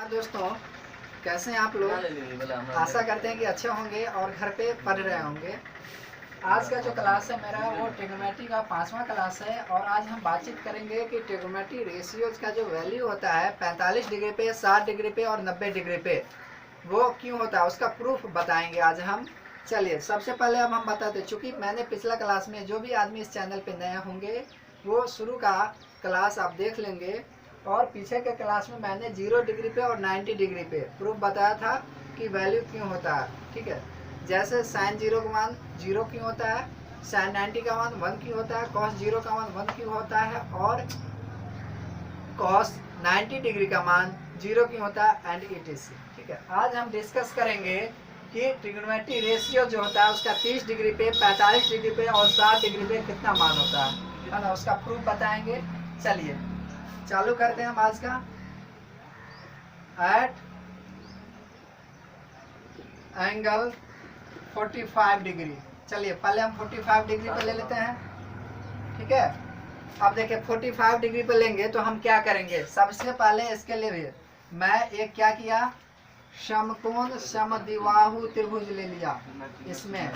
नमस्कार दोस्तों, कैसे हैं आप लोग। आशा करते हैं कि अच्छे होंगे और घर पे पढ़ रहे होंगे। आज का जो क्लास है मेरा वो ट्रिग्नोमेट्री का 5वां क्लास है और आज हम बातचीत करेंगे कि ट्रिग्नोमेट्री रेशियोज का जो वैल्यू होता है 45 डिग्री पे, 60 डिग्री पे और 90 डिग्री पे वो क्यों होता है, उसका प्रूफ बताएंगे आज हम। चलिए सबसे पहले अब हम बताते, चूँकि मैंने पिछला क्लास में जो भी आदमी इस चैनल पे नए होंगे वो शुरू का क्लास आप देख लेंगे और पीछे के क्लास में मैंने 0 डिग्री पे और 90 डिग्री पे प्रूफ बताया था कि वैल्यू क्यों होता है। ठीक है, जैसे साइन 0 का मान 0 क्यों होता है, साइन 90 का मान 1 क्यों होता है, कॉस 0 का मान 1 क्यों होता है और कॉस 90 डिग्री का मान 0 क्यों होता है एंड etc। ठीक है, आज हम डिस्कस करेंगे कि ट्रिग्नोमेट्री रेशियो जो होता है उसका 30 डिग्री पे, 45 डिग्री पे और 60 डिग्री पे कितना मान होता है ना, उसका प्रूफ बताएंगे। चलिए चालू करते हैं हम आज का। एट एंगल 45 डिग्री, चलिए पहले हम 45 डिग्री पे ले लेते हैं। ठीक है, अब देखिए 45 डिग्री पे लेंगे तो हम क्या करेंगे, सबसे पहले इसके लिए भी मैं एक क्या किया, समकोण समद्विबाहु त्रिभुज ले लिया इसमें।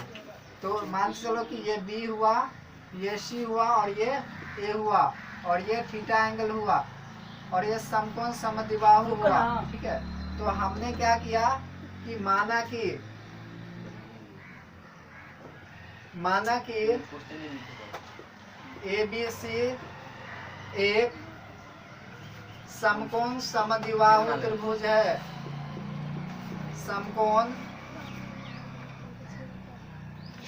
तो मान चलो कि ये बी हुआ, ये सी हुआ और ये ए हुआ और ये थीटा एंगल हुआ और ये समकोण समद्विबाहु हुआ। ठीक है, तो हमने क्या किया कि माना कि ए बी सी एक समकोण समद्विबाहु त्रिभुज है, समकोण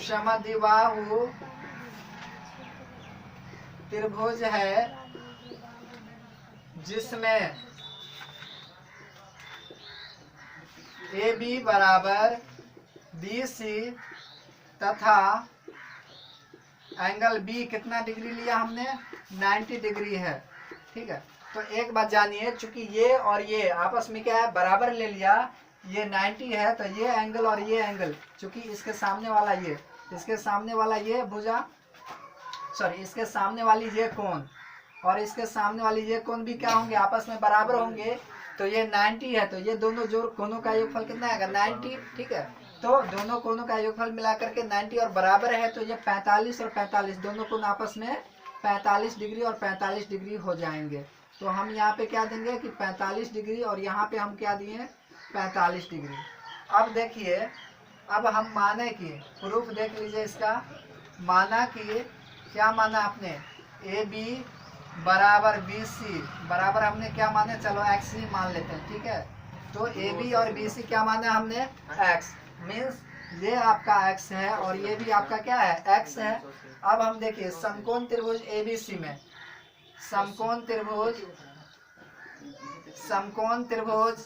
समद्विबाहु त्रिभुज है जिसमें ए बी बराबर बी सी तथा एंगल बी कितना डिग्री लिया हमने, 90 डिग्री है। ठीक है, तो एक बात जानिए, चूंकि ये और ये आपस में क्या है, बराबर ले लिया, ये 90 है तो ये एंगल और ये एंगल, चूंकि इसके सामने वाला ये, इसके सामने वाला ये भुजा, सॉरी इसके सामने वाली ये कोण और इसके सामने वाली ये कोण भी क्या होंगे, आपस में बराबर होंगे। तो ये 90 है तो ये दोनों जोड़ कोणों का योगफल कितना आएगा, 90। ठीक है, तो दोनों कोणों का योगफल मिला करके 90 और बराबर है तो ये 45 और 45 दोनों कोण आपस में 45 डिग्री और 45 डिग्री हो जाएंगे। तो हम यहाँ पे क्या देंगे कि 45 डिग्री और यहाँ पे हम क्या दिए 45 डिग्री। अब देखिए, अब हम माने कि प्रूफ देख लीजिए इसका, माना कि क्या माना आपने, ए बी बराबर बी सी बराबर हमने क्या माने, चलो एक्स ही मान लेते हैं। ठीक है, तो ए बी और बी सी क्या माना हमने, एक्स, मीन्स ये आपका एक्स है और ये भी आपका क्या है, एक्स है। अब हम देखिए समकोण त्रिभुज ए बी सी में, समकोण त्रिभुज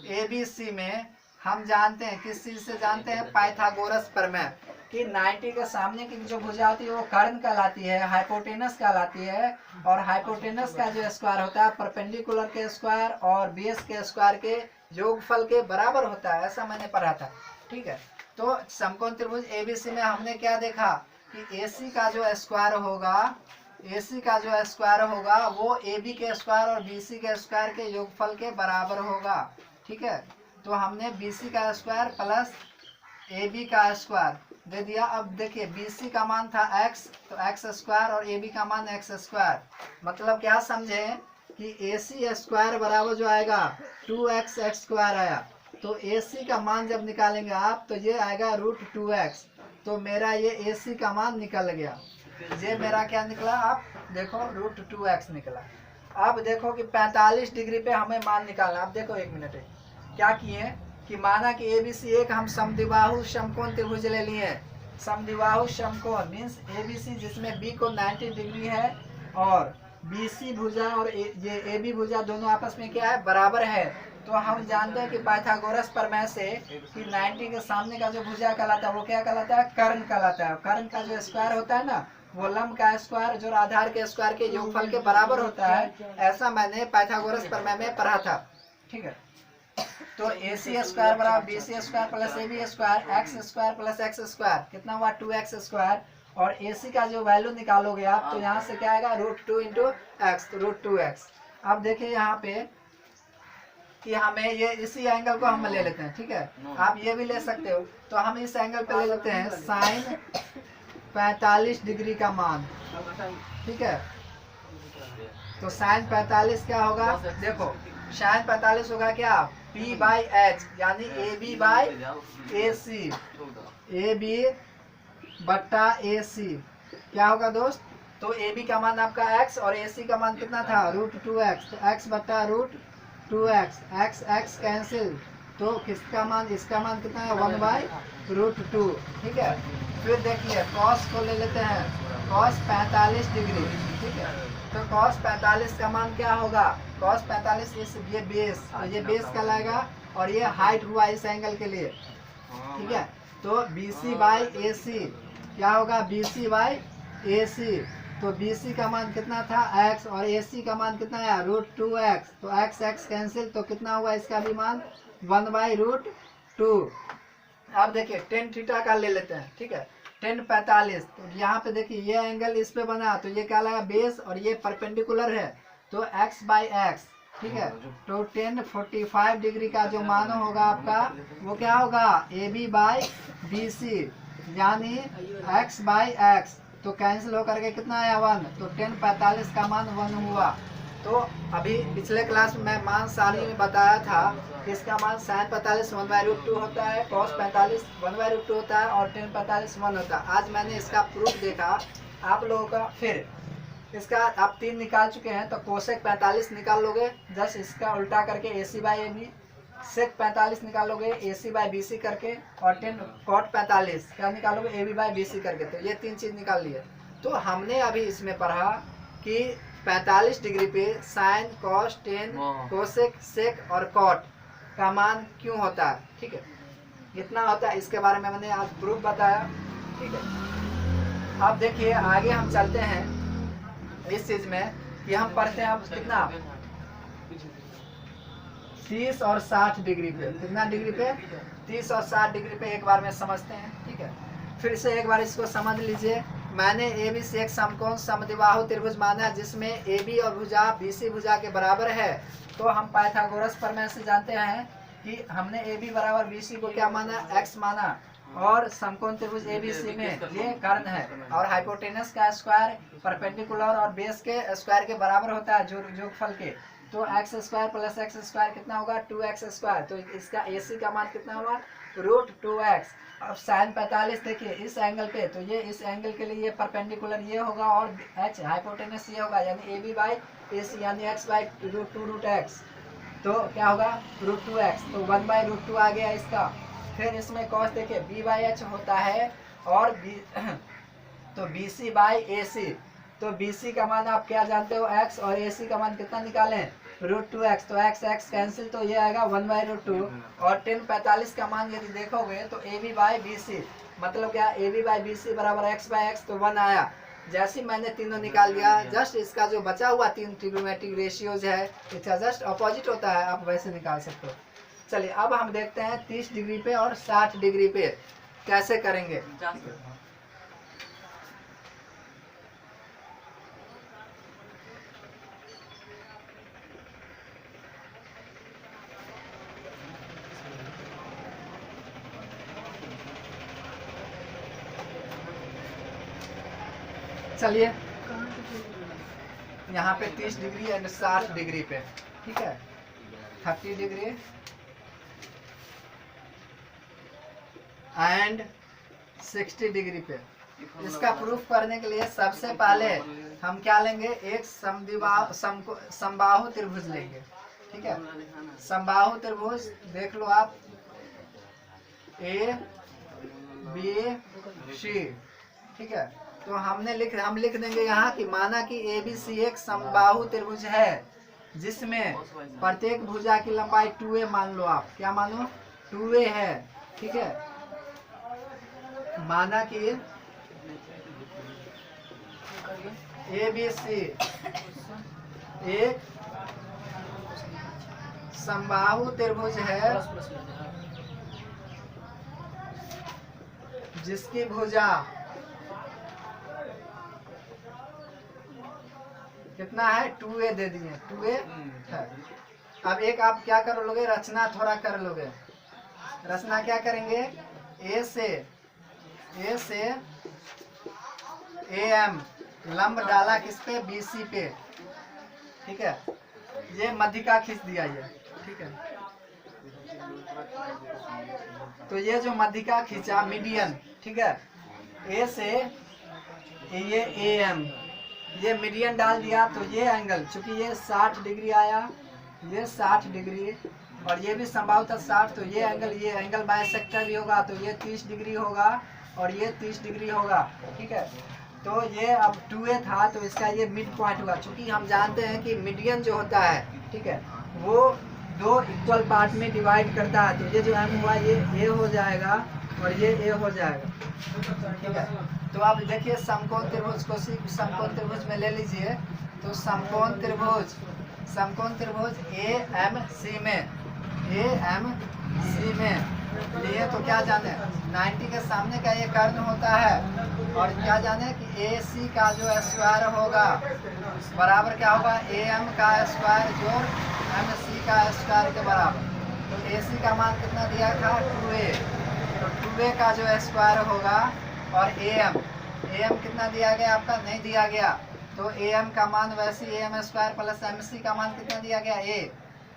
ए बी सी में हम जानते हैं, किस चीज से जानते हैं, पाइथागोरस प्रमेय, कि 90 के सामने की जो भुजा होती है वो कर्ण कहलाती है, हाइपोटेनस कहलाती है और हाइपोटेनस का जो स्क्वायर होता है परपेंडिकुलर के स्क्वायर और बेस के स्क्वायर के योगफल के बराबर होता है, ऐसा मैंने पढ़ा था। ठीक है, तो समकोण त्रिभुज एबीसी में हमने क्या देखा कि AC का जो स्क्वायर होगा वो AB के स्क्वायर और BC के स्क्वायर के योगफल के बराबर होगा। ठीक है, तो हमने BC का स्क्वायर प्लस AB का स्क्वायर दे दिया। अब देखिए BC का मान था x, तो x स्क्वायर और AB का मान x स्क्वायर, मतलब क्या समझे कि AC स्क्वायर बराबर जो आएगा 2x स्क्वायर आया, तो AC का मान जब निकालेंगे आप तो ये आएगा √2x, तो मेरा ये AC का मान निकल गया, ये मेरा क्या निकला, आप देखो √2x निकला। अब देखो कि 45 डिग्री पे हमें मान निकालना। अब देखो एक मिनट क्या किए कि माना कि ABC एक हम समद्विबाहु समकोण त्रिभुज ले लिए, समद्विबाहु समकोण मीन्स ABC जिसमें B को 90 डिग्री है और BC भुजा और ये AB भुजा दोनों आपस में क्या है, बराबर है। तो हम जानते हैं कि पाइथागोरस प्रमेय से कि 90 के सामने का जो भुजा कहलाता है वो क्या कहलाता है, कर्ण कहलाता है। कर्ण का जो स्क्वायर होता है ना, वो लंब का स्क्वायर जो आधार के स्क्वायर के योगफल के बराबर होता है, ऐसा मैंने पाइथागोरस प्रमेय में पढ़ा था। ठीक है, तो AC स्क्वायर बराबर BC square plus AB square, x square plus x square कितना हुआ 2x स्क्वायर, और AC का जो वैल्यू निकालोगे आप तो यहाँ से क्या आएगा √2 × x, तो √2x। अब देखिए यहाँ पे कि हमें ये इसी एंगल को हम ले लेते हैं, ठीक है, आप ये भी ले सकते हो। तो हम इस एंगल पे ले लेते हैं साइन 45 डिग्री का मान, ठीक है। तो साइन 45 क्या होगा, देखो साइन 45 होगा क्या, P बाई एच, यानी A B by A C, A B बट्टा ए सी क्या होगा दोस्त। तो ए बी का मान आपका x और ए सी का मान कितना था, √2x, तो x बट्टा √2x, x x कैंसिल, तो किसका मान, इसका मान कितना है, 1/√2, ठीक है। फिर देखिए cos को ले लेते हैं, cos 45 डिग्री, ठीक है। तो cos 45 का मान क्या होगा, cos 45 ये बेस, तो ये बेस कहलाएगा और ये हाइट हुआ इस एंगल के लिए, ठीक है। तो BC बाई AC क्या होगा, BC बाई AC, तो BC का मान कितना था x और AC का मान कितना है, √2x, तो x x कैंसिल, तो कितना हुआ इसका भी मान 1/√2। अब देखिए टेन थीटा का ले लेते हैं, ठीक है, टेन 45, तो यहाँ पे देखिए ये एंगल इस पे बना, तो ये क्या लगा बेस और ये परपेंडिकुलर है, तो x बाई एक्स, ठीक है। तो टेन 45 डिग्री का जो मान होगा आपका वो क्या होगा, AB बाई BC, यानी x बाई एक्स, तो कैंसिल होकर के कितना आया 1, तो टेन 45 का मान 1 हुआ। तो अभी पिछले क्लास में मैं मान सारणी में बताया था कि इसका मान साइन 45 1/√2 होता है, कॉस 45 1/√2 होता है और टेन 45 1 होता है। आज मैंने इसका प्रूफ देखा आप लोगों का, फिर इसका आप 3 निकाल चुके हैं, तो कोसेक 45 निकाल लोगे, जस्ट इसका उल्टा करके AC बाई AB, सेक 45 निकालोगे AC बाई BC करके, और टेन कॉट 45 क्या निकालोगे, AB बाई BC करके, तो ये 3 चीज निकाल लिए। तो हमने अभी इसमें पढ़ा कि 45 डिग्री पे sine cos tan cosec sec और कॉट का मान क्यों होता है, ठीक है, इतना होता है, इसके बारे में मैंने आज प्रूफ बताया, ठीक है। अब देखिए आगे हम चलते हैं इस चीज में कि हम पढ़ते हैं अब कितना 30 और 60 डिग्री पे, कितना डिग्री पे, 30 और 60 डिग्री पे एक बार में समझते हैं, ठीक है। फिर से एक बार इसको समझ लीजिए। मैंने ABC एक समकोण समद्विबाहु त्रिभुज माना जिसमें AB और भुजा BC भुजा के बराबर है। तो हम पाइथागोरस प्रमेय से जानते हैं कि हमने AB बराबर BC को क्या माना, x माना, और समकोण त्रिभुज ABC में ये कर्ण है, और हाइपोटेनस का स्क्वायर परपेंडिकुलर और बेस के स्क्वायर के बराबर होता है जोगफल के। तो x square plus x square कितना होगा, 2x स्क्वायर, तो इसका AC का मान कितना हुआ, √2x। अब साइन 45 देखिए इस एंगल पे, तो ये इस एंगल के लिए ये परपेंडिकुलर ये होगा और h हाइपोटेनस ये होगा, यानी AB बाई AC यानी x बाई √2x, तो क्या होगा √2x, तो 1/√2 आ गया इसका। फिर इसमें कॉस देखिए B बाई H होता है और तो BC बाई AC, तो BC का मान आप क्या जानते हो x, और AC का मान कितना निकालें, √2x, तो x x कैंसिल, तो ये आएगा 1/√2, और टेन 45 का मान यदि देखोगे तो AB बाई BC, मतलब क्या AB बाई BC बराबर x बाई x, तो 1 आया। जैसे मैंने तीनों निकाल दिया, जस्ट इसका जो बचा हुआ 3 ट्रिग्नोमेट्रिक रेशियोज है इसका जस्ट अपोजिट होता है, आप वैसे निकाल सकते हो। चलिए अब हम देखते हैं 30 डिग्री पे और 60 डिग्री पे कैसे करेंगे। चलिए यहाँ पे 30 डिग्री एंड 60 डिग्री पे, ठीक है, 30 डिग्री एंड 60 डिग्री पे। इसका प्रूफ करने के लिए सबसे पहले हम क्या लेंगे, एक समबाहु त्रिभुज लेंगे, ठीक है। समबाहु त्रिभुज देख लो आप, ABC, ठीक है। तो हम लिख देंगे यहाँ कि माना कि ABC एक समबाहु त्रिभुज है जिसमें प्रत्येक भुजा की लंबाई 2a मान लो, आप क्या मानो 2a है, ठीक है। माना कि ABC एक समबाहु त्रिभुज है जिसकी भुजा कितना है, 2a दे दिए, 2a है, अब एक आप क्या कर लोगे, रचना थोड़ा कर लोगे। रचना क्या करेंगे, ए से ए एम लंब डाला किस पे, BC पे, ठीक है। ये मध्यिका खींच दिया ये, ठीक है। तो ये जो मध्यिका खींचा मीडियन, ठीक है, ए से ये AM, ये मीडियन डाल दिया तो ये एंगल, चूंकि ये 60 डिग्री आया, ये 60 डिग्री और ये भी संभव था 60, तो ये एंगल बाइसेक्टर भी होगा, तो ये 30 डिग्री होगा और ये 30 डिग्री होगा, ठीक है। तो ये अब 2A था तो इसका ये मिड पॉइंट होगा, चूंकि हम जानते हैं कि मीडियन जो होता है, ठीक है, वो 2 इक्वल पार्ट में डिवाइड करता है। तो ये जो M हुआ ये A हो जाएगा और ये A हो जाएगा, ठीक है। तो आप देखिए समकोण त्रिभुज को समकोण त्रिभुज में ले लीजिए। तो समकोण त्रिभुज AMC में लिए तो क्या जाने 90 के सामने का ये कर्ण होता है और क्या जाने कि AC का जो स्क्वायर होगा बराबर क्या होगा, AM का स्क्वायर जोड़ MC का स्क्वायर के बराबर। तो AC का मान कितना दिया था 2A, तो 2A का जो स्क्वायर होगा और AM कितना दिया गया आपका, नहीं दिया गया, तो AM का मान वैसे AM स्क्वायर प्लस MC का मान कितना दिया गया A,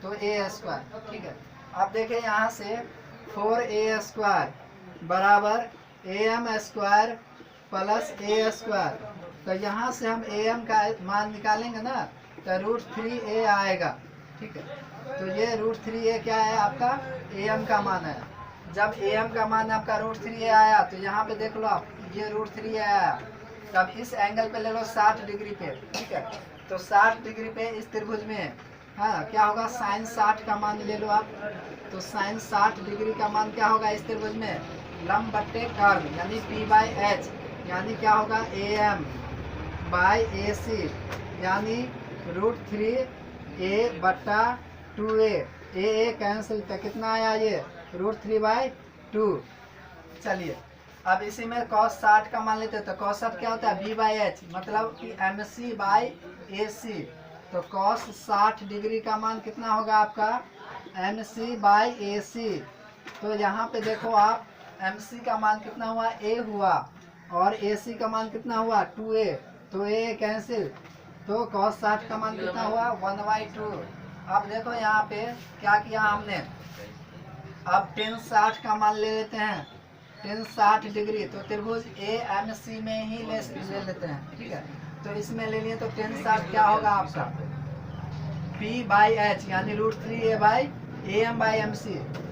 तो A स्क्वायर, ठीक है। अब देखिए यहाँ से 4A स्क्वायर बराबर AM square plus A square, तो यहाँ से हम AM का मान निकालेंगे ना तो √3A आएगा, ठीक है। तो ये √3A क्या है आपका, AM का मान है। जब AM का मान आपका √3A आया तो यहाँ पे देख लो आप, ये √3A आया, तब इस एंगल पे ले लो 60 डिग्री पे, ठीक है। तो 60 डिग्री पे इस त्रिभुज में हाँ क्या होगा, sin 60 का मान ले लो आप। तो sin 60 डिग्री का मान क्या होगा इस त्रिभुज में, लंब बट्टे कर्ण यानी P/H, यानी क्या होगा AM/AC, यानी √3A/2A, A कैंसिल, तो कितना आया ये √3/2। चलिए अब इसी में cos 60 का मान लेते हैं। तो cos 60 क्या होता है, B/H, मतलब कि MC/AC। तो cos 60 डिग्री का मान कितना होगा आपका, MC/AC। तो यहाँ पे देखो आप, MC का मान कितना हुआ, A हुआ, और AC का मान कितना हुआ 2A, तो A कैंसिल, तो cos 60 का मान कितना हुआ 1/2। अब देखो यहाँ पे क्या किया हमने, अब tan 60 का मान ले लेते हैं, tan 60 डिग्री, तो त्रिभुज AMC में ही ले लेते हैं, ठीक है। तो इसमें ले लिए तो tan 60 क्या होगा आपका P/H, यानी √3A/AM/MC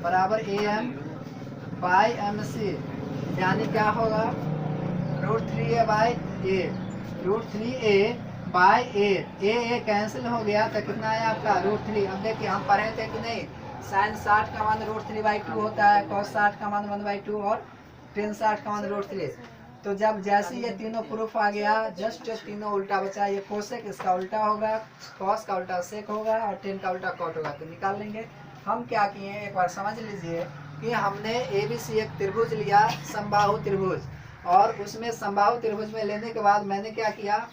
बराबर AM/MC, यानी क्या होगा √3A/A, √3A/A कैंसिल हो गया तो कितना है आपका √3। अब देखिए हम पढ़े थे कि नहीं, sin 60 का मान √3/2 होता है, cos 60 का मान 1/2 और tan 60 का मान √3। तो जब जैसे ये तीनों प्रूफ आ गया, जस्ट तीनों उल्टा बचा, ये कोसेक इसका उल्टा होगा, cos का उल्टा सेक होगा और tan का उल्टा कॉट होगा, तो निकाल लेंगे। हम क्या किए एक बार समझ लीजिए कि हमने ABC एक त्रिभुज लिया, समबाहु त्रिभुज, और उसमें समबाहु त्रिभुज में लेने के बाद मैंने क्या किया,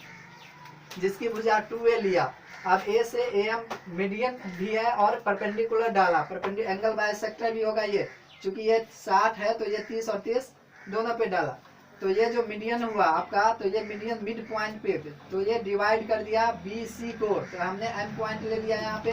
जिसकी भुजा 2A लिया। अब A से AM मीडियन भी है और परपेंडिकुलर डाला, परपेंडिकुलर एंगल बाइसेक्टर भी होगा ये, चूंकि ये 60 है तो ये 30 और 30 दोनों पे डाला। तो ये जो मीडियन हुआ आपका, तो ये मीडियन मिड पॉइंट पे, तो ये डिवाइड कर दिया BC को, तो हमने M पॉइंट ले लिया यहाँ पे,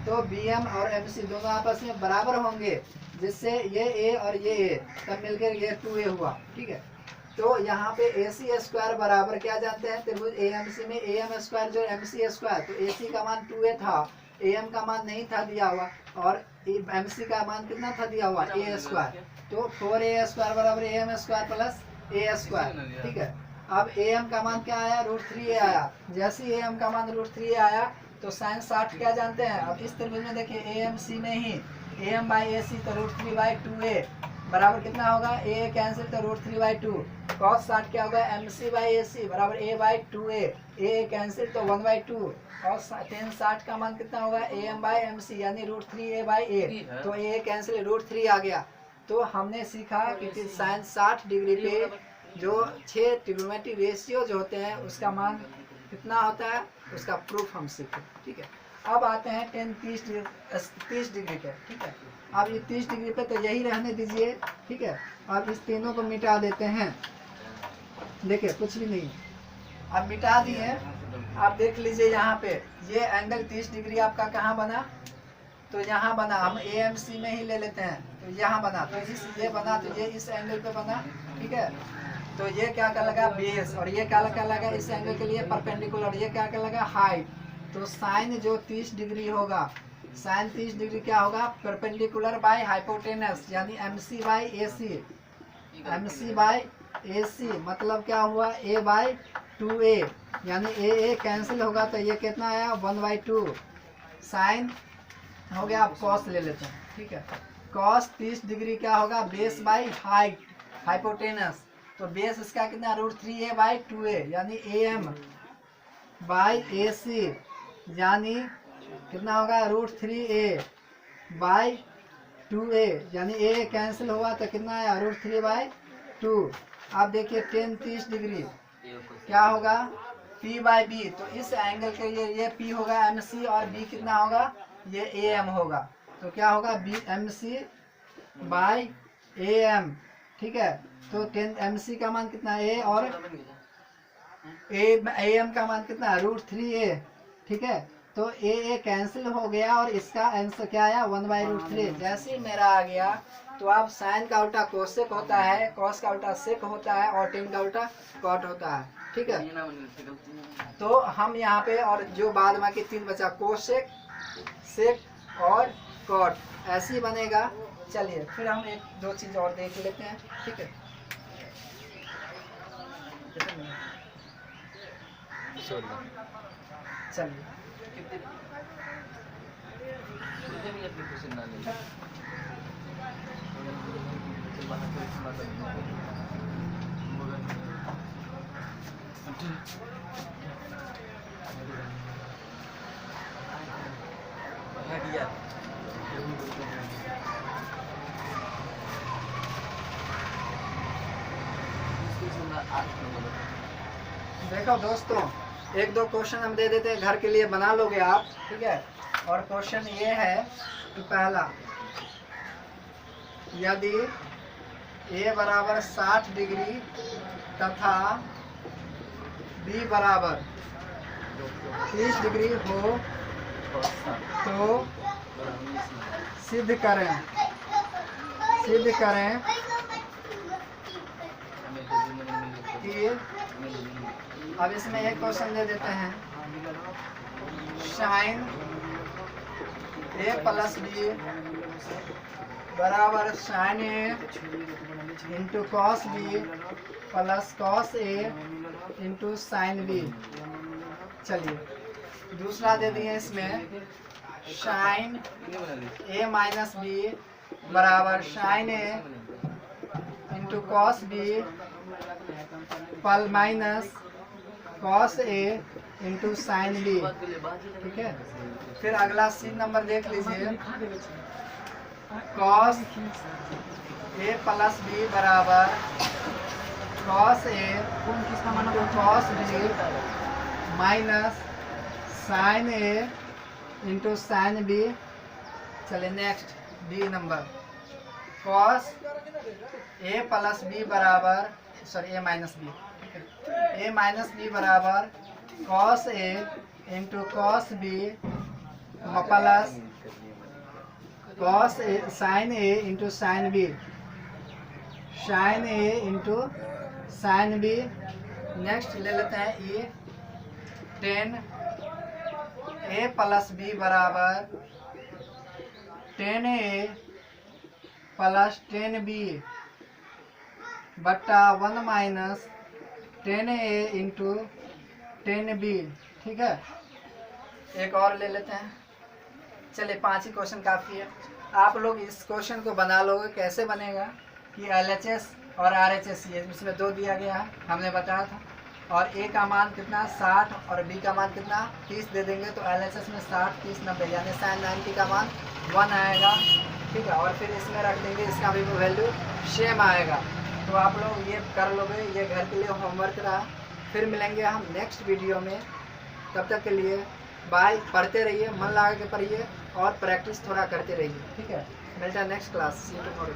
तो BM और MC दोनों आपस में बराबर होंगे, जिससे ये A और ये A तब मिलकर ये 2A हुआ, ठीक है। तो यहाँ पे AC स्क्वायर बराबर क्या जानते हैं, त्रिभुज AMC में AM स्क्वायर जो MC स्क्वायर, तो AC का मान 2A था, AM का मान नहीं था दिया हुआ, और MC का मान कितना था दिया हुआ A स्क्वायर, तो 4A स्क्वायर बराबर AM square plus A square, ठीक है। अब AM का मान क्या आया √3A आया, जैसे ही AM का मान √3A आया तो sin 60 क्या जानते हैं। अब इस त्रिभुज में देखिए AMC में ही AM/AC, तो √3/2A बराबर कितना होगा, A कैंसिल, तो √3/2, cos 60 क्या होगा MC/AC बराबर A/2A, A कैंसिल तो 1/2, और tan 60 का मान कितना होगा AM/MC यानी √3A/A, तो A कैंसिल √3 आ गया। तो हमने सीखा कि sin 60 डिग्री पे जो 6 ट्रिग्नोमेट्रिक रेशियो जो होते हैं उसका मान कितना होता है, उसका प्रूफ हम सीखे, ठीक है। अब आते हैं 30 डिग्री पे, ठीक है। अब ये 30 डिग्री पे तो यही रहने दीजिए, ठीक है। अब इस तीनों को मिटा देते हैं, देखिए कुछ भी नहीं, अब मिटा दिए। आप देख लीजिए यहाँ पे ये एंगल 30 डिग्री आपका कहाँ बना, तो यहाँ बना। हम AMC में ही ले लेते हैं, तो यहाँ बना, तो ये बना, तो ये इस एंगल पे बना, ठीक है। तो ये क्या लगा बेस, और ये क्या लगा इस एंगल के लिए परपेंडिकुलर, ये क्या लगा हाइट। तो साइन जो 30 डिग्री होगा, साइन 30 डिग्री क्या होगा, परपेंडिकुलर बाय हाइपोटेनस, यानी MC by AC। MC by AC मतलब क्या हुआ, A बाय 2A, यानी A कैंसिल होगा, तो ये कितना आया 1/2 साइन हो गया। आप कॉस ले लेते हैं, ठीक है। कॉस 30 डिग्री क्या होगा, बेस बाय हाइट, हाइपोटेनस। तो बेस इसका कितना √3A बाय 2A, यानी AM बाय AC, यानी कितना होगा √3A बाय 2A, यानी A कैंसिल हुआ तो कितना आया √3/2। आप देखिए 30 डिग्री क्या होगा, P बाय B। तो इस एंगल के लिए ये P होगा MC, और B कितना होगा, ये AM होगा। तो क्या होगा MC बाय AM, ठीक है। तो 10 MC का मान कितना A, और AM का मान कितना √3A, ठीक है। तो A कैंसिल हो गया, और इसका आंसर क्या आया 1/√3। जैसे ही मेरा आ गया, तो आप साइन का उल्टा कोसेक होता है, कॉस का उल्टा सेक होता है, और टेन का उल्टा कॉट होता है, ठीक है। तो हम यहाँ पे, और जो बाद बाकी 3 बचा, कोसेक, सेक और कॉट, ऐसे ही बनेगा। चलिए फिर हम 1-2 चीज और देख लेते हैं, ठीक है। चलिए देखो दोस्तों, 1-2 क्वेश्चन हम दे देते हैं, घर के लिए बना लोगे आप, ठीक है। और क्वेश्चन ये है कि पहला, यदि A बराबर 60 डिग्री तथा B बराबर 30 डिग्री हो तो सिद्ध करें कि, अब इसमें एक क्वेश्चन दे देते हैं, साइन A प्लस B बराबर sine A into cos B plus cos A into sine B। चलिए दूसरा दे दिए इसमें, साइन A माइनस B बराबर sine A into cos B plus minus cos A into sine B, ठीक है। फिर अगला C नंबर देख लीजिए, कॉस A प्लस B बराबर cos A into cos B minus sine A into sine B। चलिए next D number, cos A plus B बराबर, sorry A minus B, A minus B बराबर cos A into cos B plus cos A sine A into sine B, sine A into sine B। Next ले लेते हैं E, 10 A plus B बराबर 10A plus 10B बट्टा 1 minus 10A into 10B, ठीक है। एक और ले लेते हैं, चलिए 5 ही क्वेश्चन काफ़ी है। आप लोग इस क्वेश्चन को बना लोगे, कैसे बनेगा कि LHS और RHS, ये इसमें 2 दिया गया है, हमने बताया था, और A का मान कितना 60 और B का मान कितना 30 दे देंगे, तो LHS में 60 30 90, यानी sin 90 का मान 1 आएगा, ठीक है। और फिर इसमें रख देंगे, इसका भी वैल्यू सेम आएगा। तो आप लोग ये कर लोगे, ये घर के लिए होमवर्क रहा। फिर मिलेंगे हम नेक्स्ट वीडियो में, तब तक के लिए बाय, पढ़ते रहिए, मन लगा के पढ़िए और प्रैक्टिस थोड़ा करते रहिए, ठीक है। मिलता है next class, see you tomorrow.